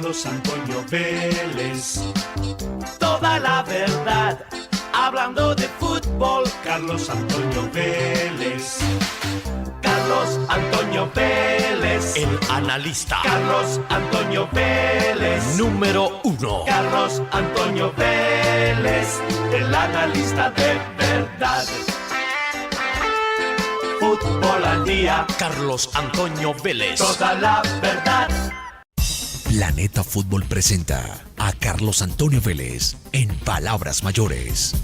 Carlos Antonio Vélez. Toda la verdad, hablando de fútbol, Carlos Antonio Vélez. Carlos Antonio Vélez, el analista. Carlos Antonio Vélez, número 1. Carlos Antonio Vélez, el analista de verdad. Fútbol al día. Carlos Antonio Vélez. Toda la verdad. Planeta Fútbol presenta a Carlos Antonio Vélez en Palabras Mayores.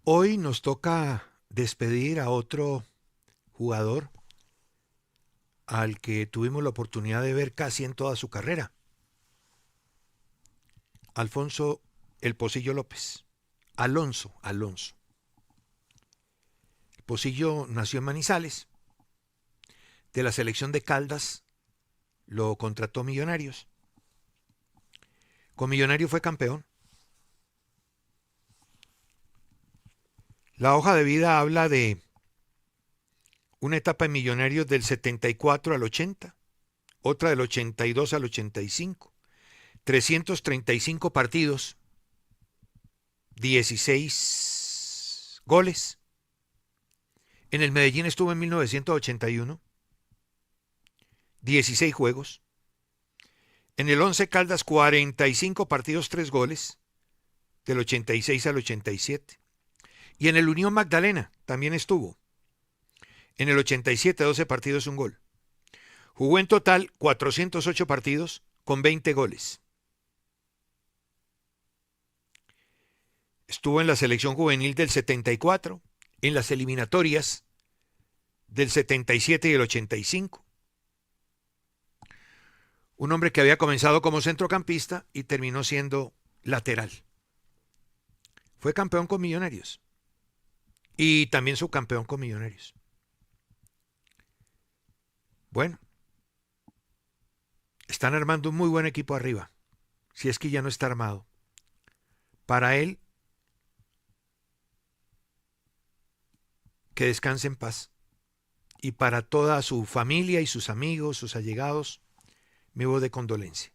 Hoy nos toca despedir a otro jugador al que tuvimos la oportunidad de ver casi en toda su carrera. Alfonso El Pocillo López. Alonso. El Pocillo nació en Manizales. De la selección de Caldas lo contrató Millonarios. Con Millonarios fue campeón. La hoja de vida habla de una etapa en Millonarios del 74 al 80, otra del 82 al 85, 335 partidos, 16 goles. En el Medellín estuvo en 1981, 16 juegos. En el Once Caldas 45 partidos, 3 goles, del 86 al 87. Y en el Unión Magdalena también estuvo. En el 87, 12 partidos, 1 gol. Jugó en total 408 partidos con 20 goles. Estuvo en la selección juvenil del 74, en las eliminatorias del 77 y el 85. Un hombre que había comenzado como centrocampista y terminó siendo lateral. Fue campeón con Millonarios. Y también subcampeón con Millonarios. Bueno, están armando un muy buen equipo arriba, si es que ya no está armado. Para él, que descanse en paz. Y para toda su familia y sus amigos, sus allegados, mi voz de condolencia.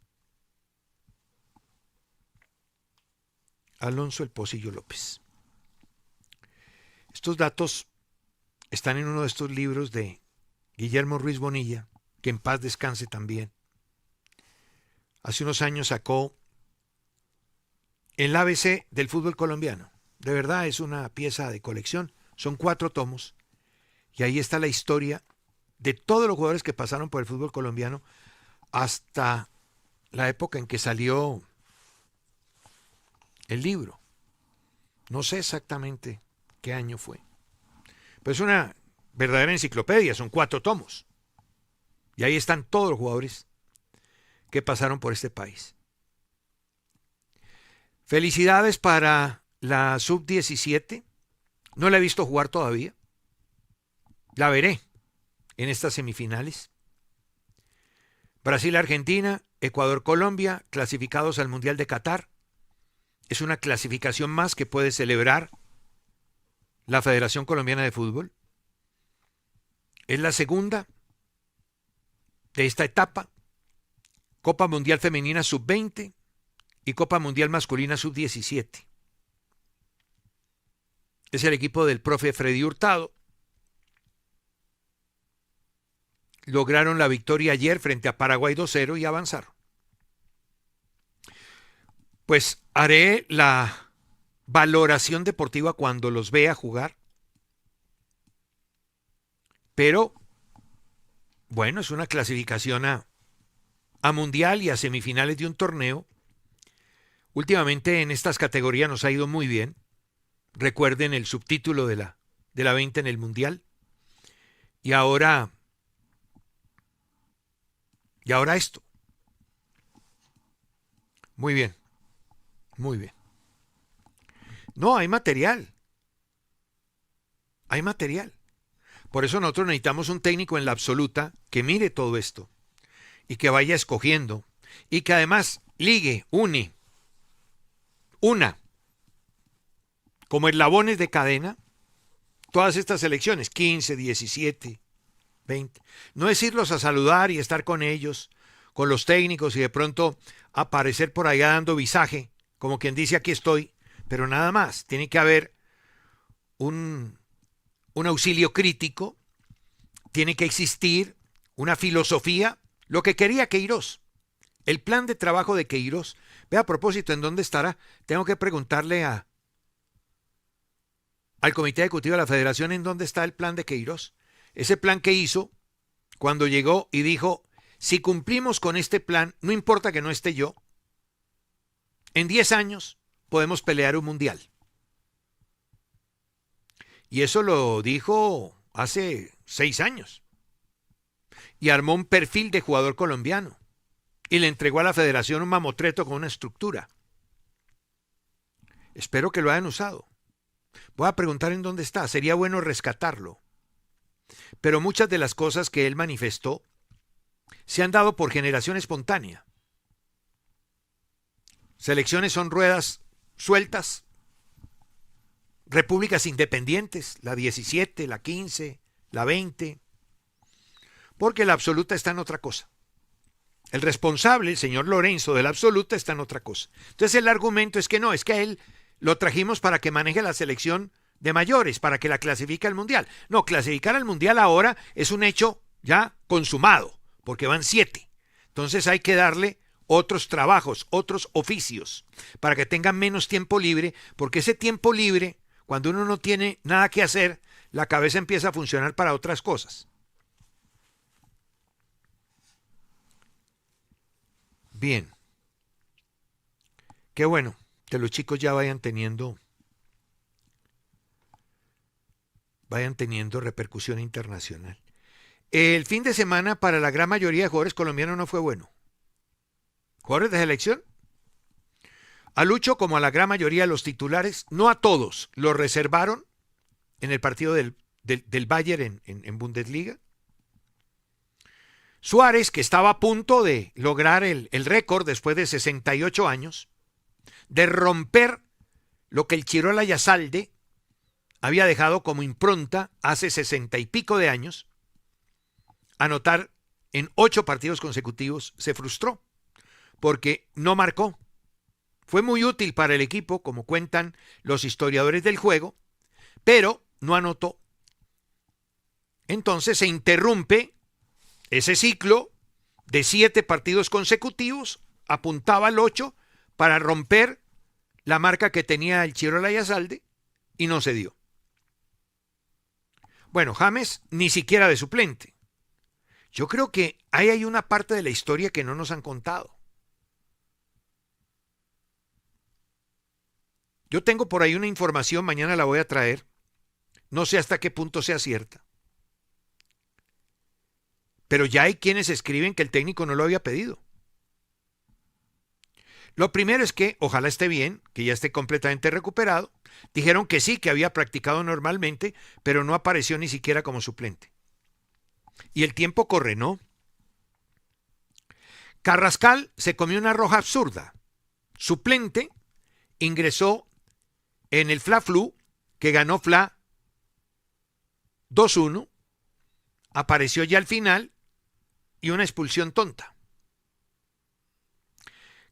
Alonso El Pocillo López. Estos datos están en uno de estos libros de Guillermo Ruiz Bonilla, que en paz descanse también. Hace unos años sacó el ABC del fútbol colombiano. De verdad es una pieza de colección. Son 4 tomos. Y ahí está la historia de todos los jugadores que pasaron por el fútbol colombiano hasta la época en que salió el libro. No sé exactamente qué año fue. Pero es una verdadera enciclopedia, son 4 tomos. Y ahí están todos los jugadores que pasaron por este país. Felicidades para la sub-17. No la he visto jugar todavía. La veré en estas semifinales. Brasil-Argentina, Ecuador-Colombia, clasificados al Mundial de Qatar. Es una clasificación más que puede celebrar la Federación Colombiana de Fútbol. Es la segunda de esta etapa. Copa Mundial Femenina Sub-20 y Copa Mundial Masculina Sub-17. Es el equipo del profe Freddy Hurtado. Lograron la victoria ayer frente a Paraguay 2-0 y avanzaron. Pues haré la valoración deportiva cuando los vea jugar. Pero, bueno, es una clasificación a mundial y a semifinales de un torneo. Últimamente en estas categorías nos ha ido muy bien. Recuerden el subtítulo de la 20 en el mundial. Y ahora esto. Muy bien. Muy bien. No, hay material. Hay material. Por eso nosotros necesitamos un técnico en la absoluta que mire todo esto y que vaya escogiendo y que además ligue, una, como eslabones de cadena, todas estas elecciones, 15, 17, 20. No es irlos a saludar y estar con ellos, con los técnicos y de pronto aparecer por allá dando visaje, como quien dice aquí estoy, pero nada más. Tiene que haber un auxilio crítico, tiene que existir una filosofía, lo que quería Queiroz, el plan de trabajo de Queiroz. Ve, a propósito, ¿en dónde estará? Tengo que preguntarle al Comité Ejecutivo de la Federación en dónde está el plan de Queiroz. Ese plan que hizo cuando llegó y dijo, si cumplimos con este plan, no importa que no esté yo, en 10 años podemos pelear un mundial. Y eso lo dijo hace 6 años. Y armó un perfil de jugador colombiano. Y le entregó a la federación un mamotreto con una estructura. Espero que lo hayan usado. Voy a preguntar en dónde está. Sería bueno rescatarlo. Pero muchas de las cosas que él manifestó se han dado por generación espontánea. Selecciones son ruedas sueltas. Repúblicas independientes, la 17, la 15, la 20. Porque la absoluta está en otra cosa. El responsable, el señor Lorenzo, de la absoluta está en otra cosa. Entonces el argumento es que no, es que a él lo trajimos para que maneje la selección de mayores, para que la clasifique al mundial. No, clasificar al mundial ahora es un hecho ya consumado, porque van 7. Entonces hay que darle otros trabajos, otros oficios, para que tengan menos tiempo libre, porque ese tiempo libre, cuando uno no tiene nada que hacer, la cabeza empieza a funcionar para otras cosas. Bien. Qué bueno que los chicos ya vayan teniendo repercusión internacional. El fin de semana para la gran mayoría de jugadores colombianos no fue bueno. Jugadores de selección, a Lucho como a la gran mayoría de los titulares, no a todos, los reservaron en el partido del Bayern en Bundesliga. Suárez, que estaba a punto de lograr el récord después de 68 años, de romper lo que el Chirola Yasalde había dejado como impronta hace 60 y pico de años, anotar en 8 partidos consecutivos, se frustró porque no marcó. Fue muy útil para el equipo, como cuentan los historiadores del juego, pero no anotó. Entonces se interrumpe ese ciclo de 7 partidos consecutivos, apuntaba al 8 para romper la marca que tenía el Chirola Yasalde y no se dio. Bueno, James ni siquiera de suplente. Yo creo que ahí hay una parte de la historia que no nos han contado. Yo tengo por ahí una información, mañana la voy a traer, no sé hasta qué punto sea cierta. Pero ya hay quienes escriben que el técnico no lo había pedido. Lo primero es que ojalá esté bien, que ya esté completamente recuperado. Dijeron que sí, que había practicado normalmente, pero no apareció ni siquiera como suplente. Y el tiempo corre, ¿no? Carrascal se comió una roja absurda. Suplente, ingresó en el Fla-Flu, que ganó Fla 2-1, apareció ya al final y una expulsión tonta.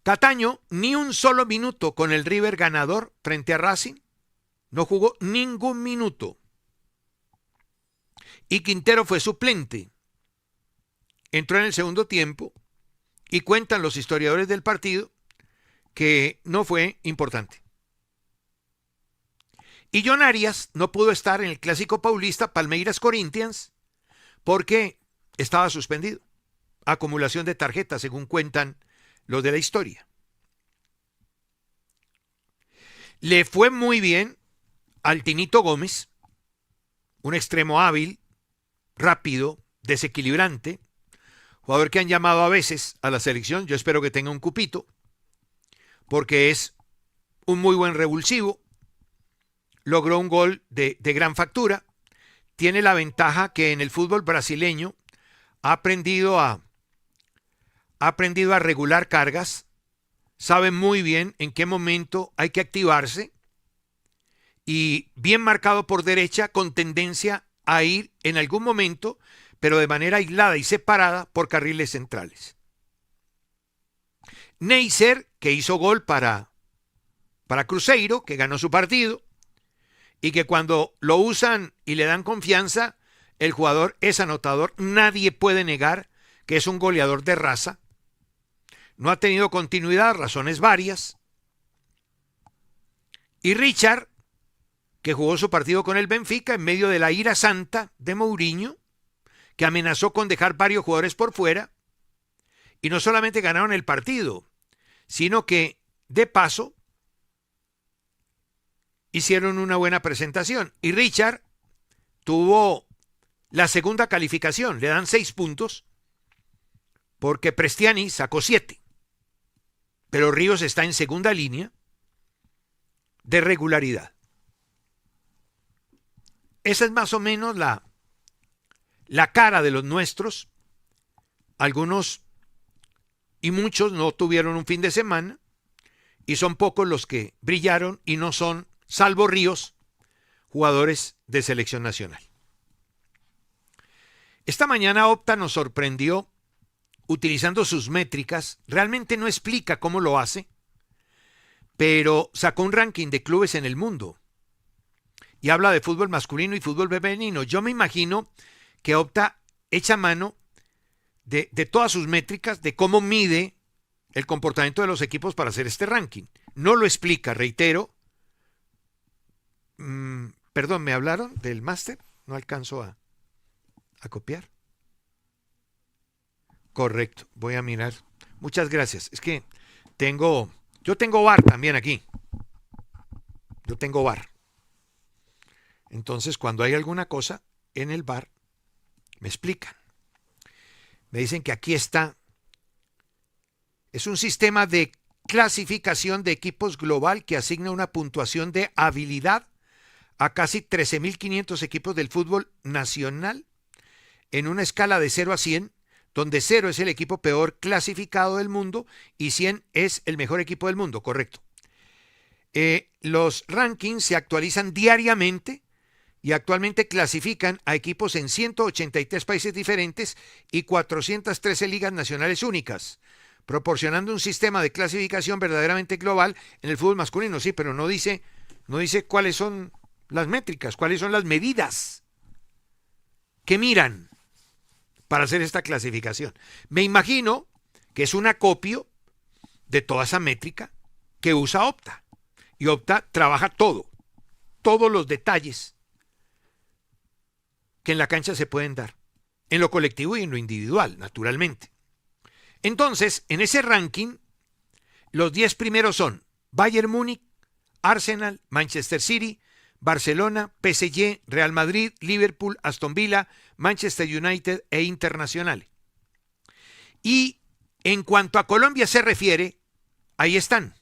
Cataño, ni un solo minuto con el River ganador frente a Racing, no jugó ningún minuto. Y Quintero fue suplente. Entró en el segundo tiempo y cuentan los historiadores del partido que no fue importante. Y John Arias no pudo estar en el clásico paulista Palmeiras Corinthians porque estaba suspendido. Acumulación de tarjetas, según cuentan los de la historia. Le fue muy bien al Tinito Gómez, un extremo hábil, rápido, desequilibrante, jugador que han llamado a veces a la selección. Yo espero que tenga un cupito, porque es un muy buen revulsivo, logró un gol de gran factura, tiene la ventaja que en el fútbol brasileño ha aprendido a regular cargas, sabe muy bien en qué momento hay que activarse y bien marcado por derecha con tendencia a ir en algún momento pero de manera aislada y separada por carriles centrales. Neisser, que hizo gol para Cruzeiro, que ganó su partido, y que cuando lo usan y le dan confianza, el jugador es anotador. Nadie puede negar que es un goleador de raza. No ha tenido continuidad, razones varias. Y Richard, que jugó su partido con el Benfica en medio de la ira santa de Mourinho, que amenazó con dejar varios jugadores por fuera, y no solamente ganaron el partido, sino que, de paso, hicieron una buena presentación. Y Richard tuvo la segunda calificación, le dan 6 puntos, porque Prestiani sacó 7. Pero Ríos está en segunda línea de regularidad. Esa es más o menos la cara de los nuestros. Algunos y muchos no tuvieron un fin de semana y son pocos los que brillaron y no son, salvo Ríos, jugadores de selección nacional. Esta mañana Opta nos sorprendió utilizando sus métricas. Realmente no explica cómo lo hace, pero sacó un ranking de clubes en el mundo y habla de fútbol masculino y fútbol femenino. Yo me imagino que Opta echa mano de todas sus métricas, de cómo mide el comportamiento de los equipos para hacer este ranking. No lo explica, reitero. Perdón, ¿me hablaron del máster? No alcanzo a copiar. Correcto, voy a mirar. Muchas gracias. Es que yo tengo VAR también aquí. Yo tengo VAR. Entonces, cuando hay alguna cosa en el VAR, me explican. Me dicen que aquí está. Es un sistema de clasificación de equipos global que asigna una puntuación de habilidad a casi 13.500 equipos del fútbol nacional en una escala de 0 a 100, donde 0 es el equipo peor clasificado del mundo y 100 es el mejor equipo del mundo, correcto. Los rankings se actualizan diariamente y actualmente clasifican a equipos en 183 países diferentes y 413 ligas nacionales únicas, proporcionando un sistema de clasificación verdaderamente global en el fútbol masculino. Sí, pero no dice cuáles son las métricas, cuáles son las medidas que miran para hacer esta clasificación. Me imagino que es un acopio de toda esa métrica que usa Opta. Y Opta trabaja todos los detalles que en la cancha se pueden dar, en lo colectivo y en lo individual, naturalmente. Entonces, en ese ranking, los 10 primeros son Bayern Múnich, Arsenal, Manchester City, Barcelona, PSG, Real Madrid, Liverpool, Aston Villa, Manchester United e Internacional. Y en cuanto a Colombia se refiere, ahí están.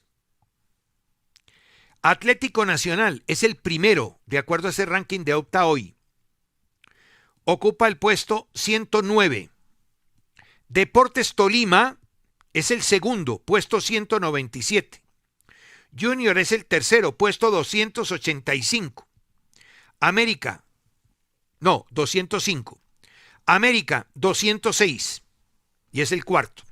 Atlético Nacional es el primero, de acuerdo a ese ranking de Opta hoy. Ocupa el puesto 109. Deportes Tolima es el segundo, puesto 197. Junior es el tercero, puesto 285. 205. América, 206. Y es el cuarto.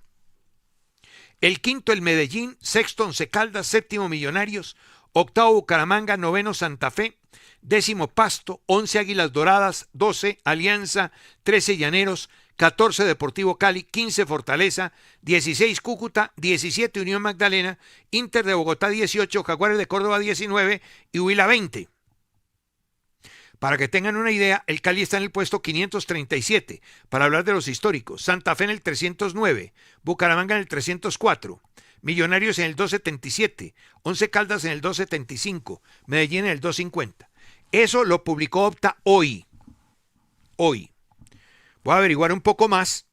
El quinto, el Medellín. Sexto, Once Caldas. Séptimo, Millonarios. Octavo, Bucaramanga. Noveno, Santa Fe. Décimo, Pasto. 11, Águilas Doradas. 12, Alianza. 13, Llaneros. 14, Deportivo Cali. 15, Fortaleza. 16, Cúcuta. 17, Unión Magdalena. Inter de Bogotá, 18. Jaguares de Córdoba, 19. Y Huila, 20. Para que tengan una idea, el Cali está en el puesto 537, para hablar de los históricos. Santa Fe en el 309. Bucaramanga en el 304. Millonarios en el 277. Once Caldas en el 275. Medellín en el 250. Eso lo publicó Opta hoy. Voy a averiguar un poco más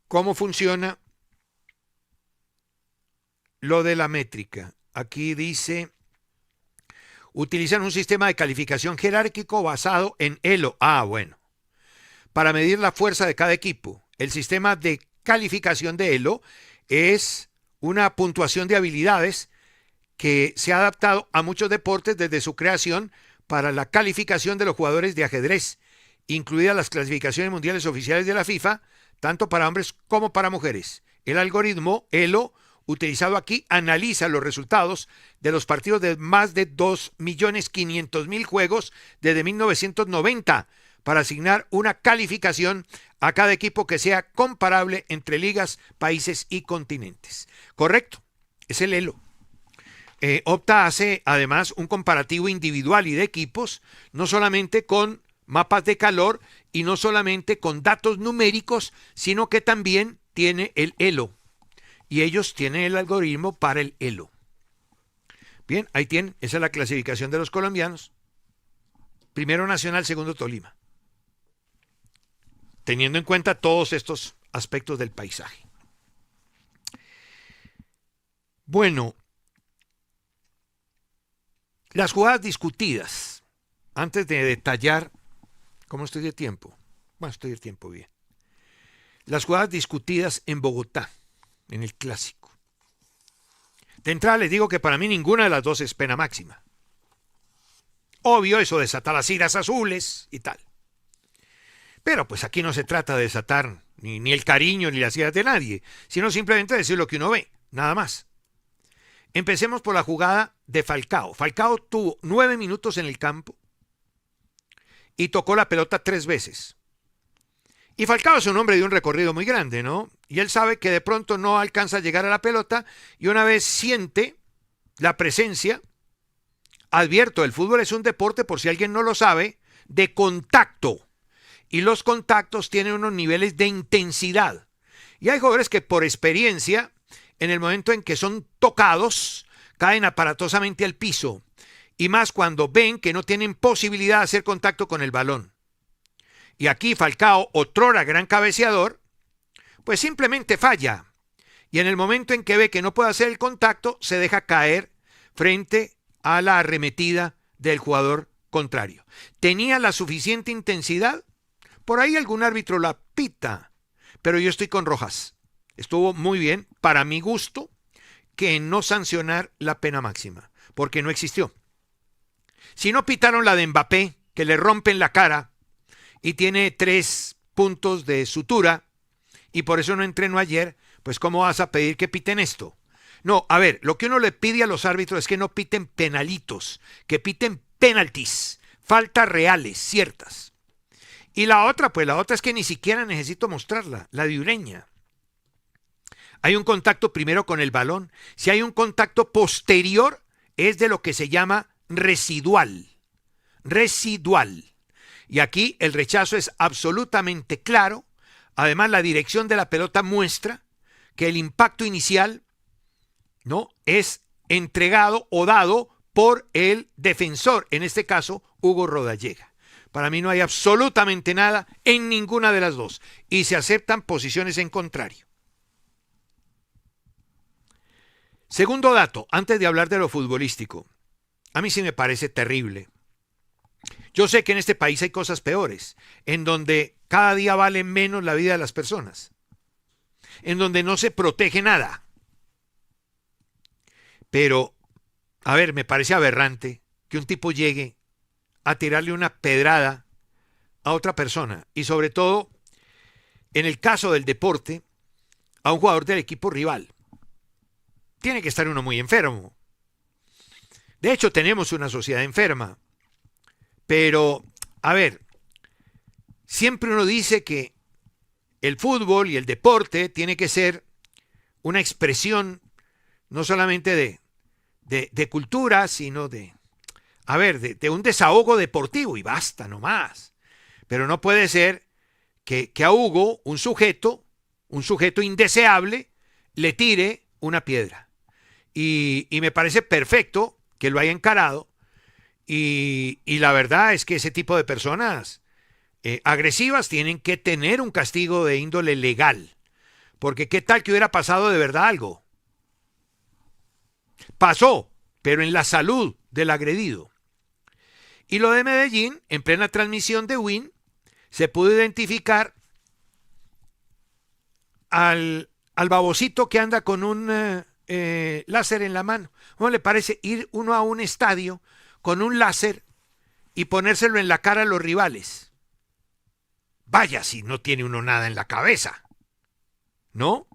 cómo funciona lo de la métrica. Aquí dice, utilizan un sistema de calificación jerárquico basado en ELO. Bueno. Para medir la fuerza de cada equipo. El sistema de calificación de ELO es una puntuación de habilidades que se ha adaptado a muchos deportes desde su creación para la calificación de los jugadores de ajedrez incluidas las clasificaciones mundiales oficiales de la FIFA, tanto para hombres como para mujeres. El algoritmo ELO, utilizado aquí, analiza los resultados de los partidos de más de 2.500.000 juegos desde 1990 para asignar una calificación a cada equipo que sea comparable entre ligas, países y continentes. Correcto, es el ELO. Opta hace además un comparativo individual y de equipos, no solamente con mapas de calor y no solamente con datos numéricos, sino que también tiene el ELO. Y ellos tienen el algoritmo para el ELO. Bien, ahí tienen, esa es la clasificación de los colombianos. Primero Nacional, segundo Tolima. Teniendo en cuenta todos estos aspectos del paisaje. Bueno, las jugadas discutidas, antes de detallar, ¿cómo estoy de tiempo? Bueno, estoy de tiempo bien. Las jugadas discutidas en Bogotá, en el Clásico. De entrada les digo que para mí ninguna de las dos es pena máxima. Obvio, eso desata las iras azules y tal. Pero pues aquí no se trata de desatar ni el cariño ni las iras de nadie, sino simplemente decir lo que uno ve, nada más. Empecemos por la jugada de Falcao. Falcao tuvo 9 minutos en el campo y tocó la pelota 3 veces. Y Falcao es un hombre de un recorrido muy grande, ¿no? Y él sabe que de pronto no alcanza a llegar a la pelota y una vez siente la presencia, advierto, el fútbol es un deporte, por si alguien no lo sabe, de contacto. Y los contactos tienen unos niveles de intensidad. Y hay jugadores que por experiencia, en el momento en que son tocados, caen aparatosamente al piso. Y más cuando ven que no tienen posibilidad de hacer contacto con el balón. Y aquí Falcao, otrora gran cabeceador, pues simplemente falla. Y en el momento en que ve que no puede hacer el contacto, se deja caer frente a la arremetida del jugador contrario. ¿Tenía la suficiente intensidad? Por ahí algún árbitro la pita, pero yo estoy con Rojas. Estuvo muy bien, para mi gusto, que no sancionar la pena máxima, porque no existió. Si no pitaron la de Mbappé, que le rompen la cara y tiene 3 puntos de sutura, y por eso no entrenó ayer, pues ¿cómo vas a pedir que piten esto? No, a ver, lo que uno le pide a los árbitros es que no piten penalitos, que piten penaltis, faltas reales, ciertas. Y la otra, pues la otra es que ni siquiera necesito mostrarla, la de Ureña. Hay un contacto primero con el balón. Si hay un contacto posterior, es de lo que se llama residual. Residual. Y aquí el rechazo es absolutamente claro. Además, la dirección de la pelota muestra que el impacto inicial, ¿no?, es entregado o dado por el defensor, en este caso, Hugo Rodallega. Para mí no hay absolutamente nada en ninguna de las dos y se aceptan posiciones en contrario. Segundo dato, antes de hablar de lo futbolístico, a mí sí me parece terrible. Yo sé que en este país hay cosas peores, en donde cada día vale menos la vida de las personas, en donde no se protege nada. Pero, a ver, me parece aberrante que un tipo llegue a tirarle una pedrada a otra persona y sobre todo, en el caso del deporte, a un jugador del equipo rival. Tiene que estar uno muy enfermo. De hecho, tenemos una sociedad enferma. Pero, a ver, siempre uno dice que el fútbol y el deporte tiene que ser una expresión no solamente de cultura, sino de un desahogo deportivo y basta, no más. Pero no puede ser que a Hugo, un sujeto indeseable, le tire una piedra. Y me parece perfecto que lo haya encarado. Y la verdad es que ese tipo de personas agresivas tienen que tener un castigo de índole legal. Porque qué tal que hubiera pasado de verdad algo. Pasó, pero en la salud del agredido. Y lo de Medellín, en plena transmisión de Win, se pudo identificar al babosito que anda con un láser en la mano. ¿Cómo le parece ir uno a un estadio con un láser y ponérselo en la cara a los rivales? Vaya si no tiene uno nada en la cabeza, ¿no?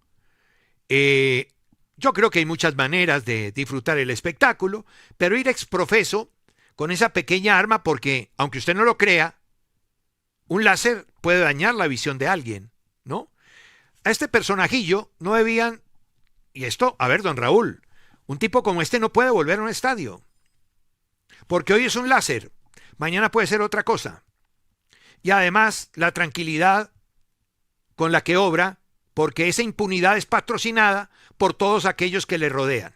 Yo creo que hay muchas maneras de disfrutar el espectáculo, pero ir exprofeso con esa pequeña arma, porque, aunque usted no lo crea, un láser puede dañar la visión de alguien, ¿no? A este personajillo no debían, y esto, a ver, don Raúl, un tipo como este no puede volver a un estadio, porque hoy es un láser, mañana puede ser otra cosa. Y además, la tranquilidad con la que obra, porque esa impunidad es patrocinada por todos aquellos que le rodean.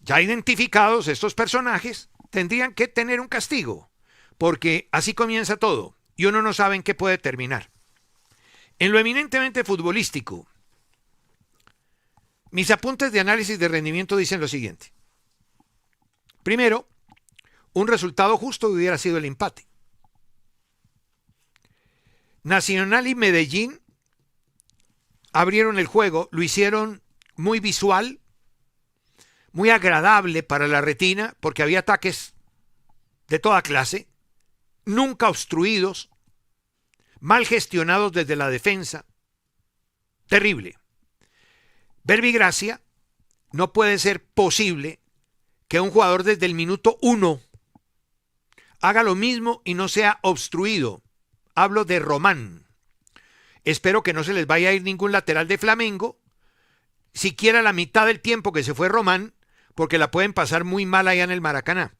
Ya identificados estos personajes, tendrían que tener un castigo, porque así comienza todo, y uno no sabe en qué puede terminar. En lo eminentemente futbolístico, mis apuntes de análisis de rendimiento dicen lo siguiente. Primero, un resultado justo hubiera sido el empate. Nacional y Medellín abrieron el juego, lo hicieron muy visual, muy agradable para la retina, porque había ataques de toda clase, nunca obstruidos, mal gestionados desde la defensa. Terrible. Verbigracia, no puede ser posible que un jugador desde el minuto 1 haga lo mismo y no sea obstruido. Hablo de Román. Espero que no se les vaya a ir ningún lateral de Flamengo, siquiera la mitad del tiempo que se fue Román, porque la pueden pasar muy mal allá en el Maracaná.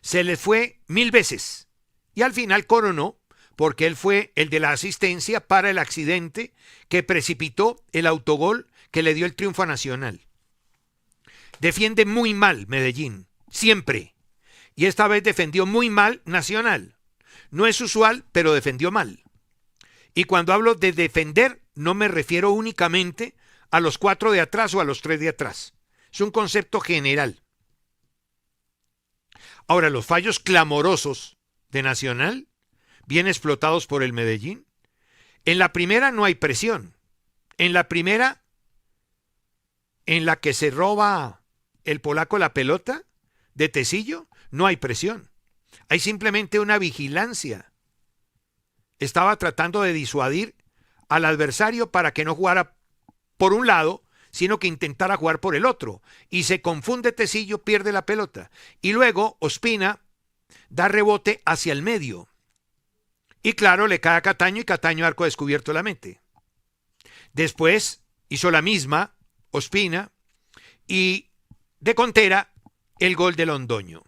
Se les fue 1000 veces y al final coronó, porque él fue el de la asistencia para el accidente que precipitó el autogol que le dio el triunfo a Nacional. Defiende muy mal Medellín, siempre. Y esta vez defendió muy mal Nacional. No es usual, pero defendió mal. Y cuando hablo de defender, no me refiero únicamente a los 4 de atrás o a los 3 de atrás. Es un concepto general. Ahora, los fallos clamorosos de Nacional, bien explotados por el Medellín. En la primera no hay presión. En la primera, en la que se roba el polaco la pelota de Tecillo, no hay presión. Hay simplemente una vigilancia. Estaba tratando de disuadir al adversario para que no jugara por un lado, sino que intentara jugar por el otro. Y se confunde Tecillo, pierde la pelota. Y luego Ospina da rebote hacia el medio. Y claro, le cae a Cataño y Cataño arco descubierto la mete. Después hizo la misma Ospina y de contera el gol de Londoño,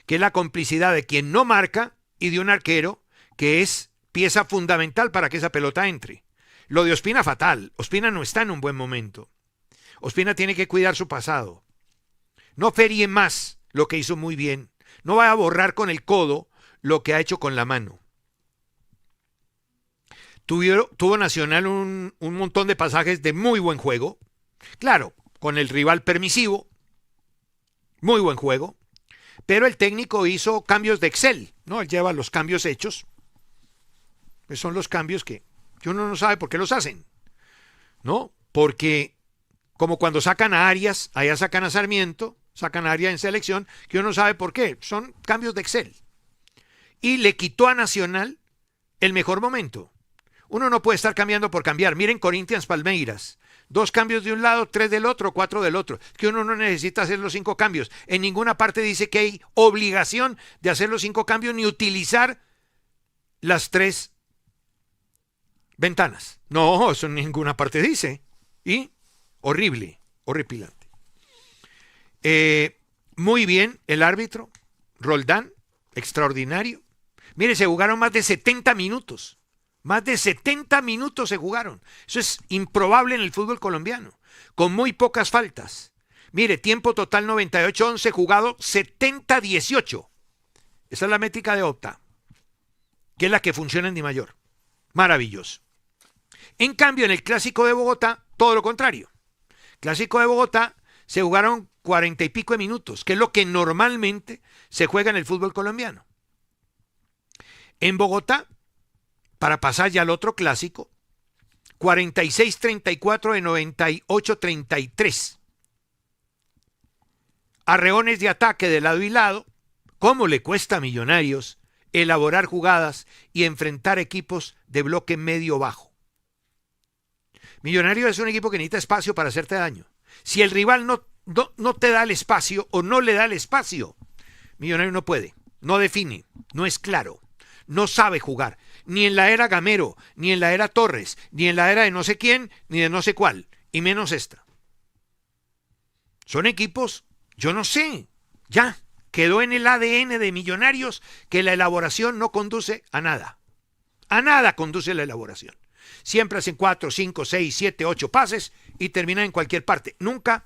que es la complicidad de quien no marca y de un arquero que es pieza fundamental para que esa pelota entre. Lo de Ospina fatal. Ospina no está en un buen momento. Ospina tiene que cuidar su pasado. No ferie más lo que hizo muy bien. No vaya a borrar con el codo lo que ha hecho con la mano. Tuvo Nacional un montón de pasajes de muy buen juego. Claro, con el rival permisivo. Muy buen juego. Pero el técnico hizo cambios de Excel, ¿no? Él lleva los cambios hechos. Pues son los cambios que uno no sabe por qué los hacen, ¿no? Porque como cuando sacan a Arias, allá sacan a Sarmiento, sacan a Arias en selección, que uno no sabe por qué. Son cambios de Excel. Y le quitó a Nacional el mejor momento. Uno no puede estar cambiando por cambiar. Miren Corinthians Palmeiras. 2 cambios de un lado, 3 del otro, 4 del otro. Que uno no necesita hacer los 5 cambios. En ninguna parte dice que hay obligación de hacer los 5 cambios ni utilizar las 3 ventanas. No, eso en ninguna parte dice. Y horrible, horripilante. Muy bien el árbitro, Roldán, extraordinario. Mire, se jugaron más de 70 minutos. Más de 70 minutos se jugaron. Eso es improbable en el fútbol colombiano. Con muy pocas faltas. Mire, tiempo total 98-11, jugado 70-18. Esa es la métrica de Opta, que es la que funciona en Di Mayor. Maravilloso. En cambio, en el Clásico de Bogotá, todo lo contrario. Clásico de Bogotá se jugaron 40 y pico de minutos, que es lo que normalmente se juega en el fútbol colombiano. En Bogotá, para pasar ya al otro clásico, 46-34 de 98-33. Arreones de ataque de lado y lado. ¿Cómo le cuesta a Millonarios elaborar jugadas y enfrentar equipos de bloque medio-bajo. Millonarios es un equipo que necesita espacio para hacerte daño. Si el rival no te da el espacio o no le da el espacio, Millonarios no puede, no define, no es claro, no sabe jugar. Ni en la era Gamero, ni en la era Torres, ni en la era de no sé quién, ni de no sé cuál, y menos esta. Son equipos, yo no sé, ya, quedó en el ADN de Millonarios que la elaboración no conduce a nada. A nada conduce la elaboración. Siempre hacen 4, 5, 6, 7, 8 pases y terminan en cualquier parte. Nunca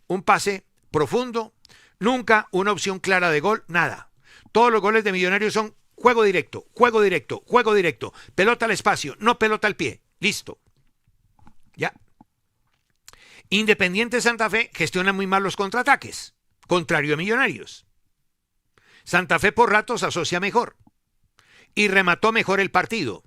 un pase profundo, nunca una opción clara de gol, nada. Todos los goles de Millonarios son juego directo, juego directo, juego directo, pelota al espacio, no pelota al pie. Listo. Ya. Independiente Santa Fe gestiona muy mal los contraataques, contrario a Millonarios. Santa Fe por ratos asocia mejor y remató mejor el partido,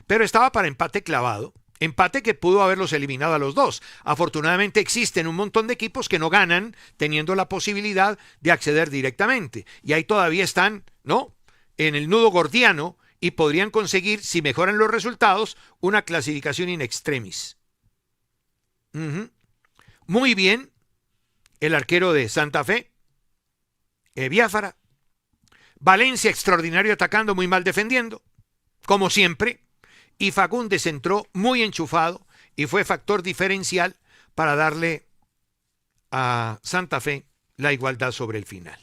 pero estaba para empate clavado, empate que pudo haberlos eliminado a los dos. Afortunadamente existen un montón de equipos que no ganan teniendo la posibilidad de acceder directamente y ahí todavía están, ¿no?, en el nudo gordiano y podrían conseguir, si mejoran los resultados, una clasificación in extremis. Muy bien el arquero de Santa Fe, Biafara. Valencia extraordinario atacando, muy mal defendiendo, como siempre. Y Fagundes entró muy enchufado y fue factor diferencial para darle a Santa Fe la igualdad sobre el final.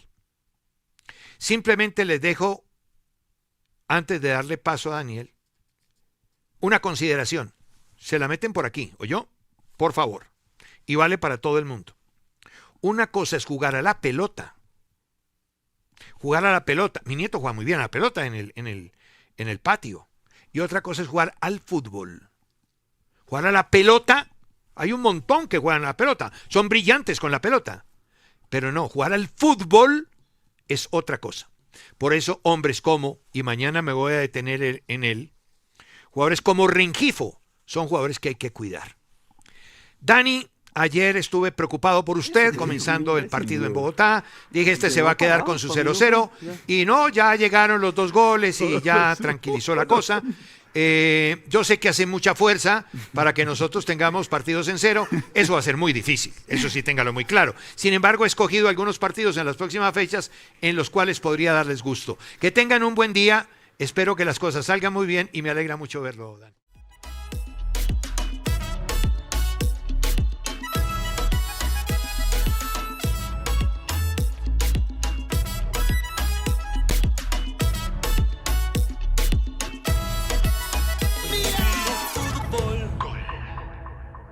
Simplemente les dejo, antes de darle paso a Daniel, una consideración. Se la meten por aquí, ¿oyó? Por favor. Y vale para todo el mundo. Una cosa es jugar a la pelota. Jugar a la pelota. Mi nieto juega muy bien a la pelota en el patio. Y otra cosa es jugar al fútbol. Jugar a la pelota, hay un montón que juegan a la pelota. Son brillantes con la pelota. Pero no, jugar al fútbol es otra cosa. Por eso hombres como, y mañana me voy a detener en él, jugadores como Rengifo, son jugadores que hay que cuidar. Dani, ayer estuve preocupado por usted, comenzando el partido en Bogotá. Dije, este se va a quedar con su 0-0. Y no, ya llegaron los 2 goles y ya tranquilizó la cosa. Yo sé que hace mucha fuerza para que nosotros tengamos partidos en 0. Eso va a ser muy difícil, eso sí téngalo muy claro. Sin embargo, he escogido algunos partidos en las próximas fechas en los cuales podría darles gusto. Que tengan un buen día, espero que las cosas salgan muy bien y me alegra mucho verlo, Dani.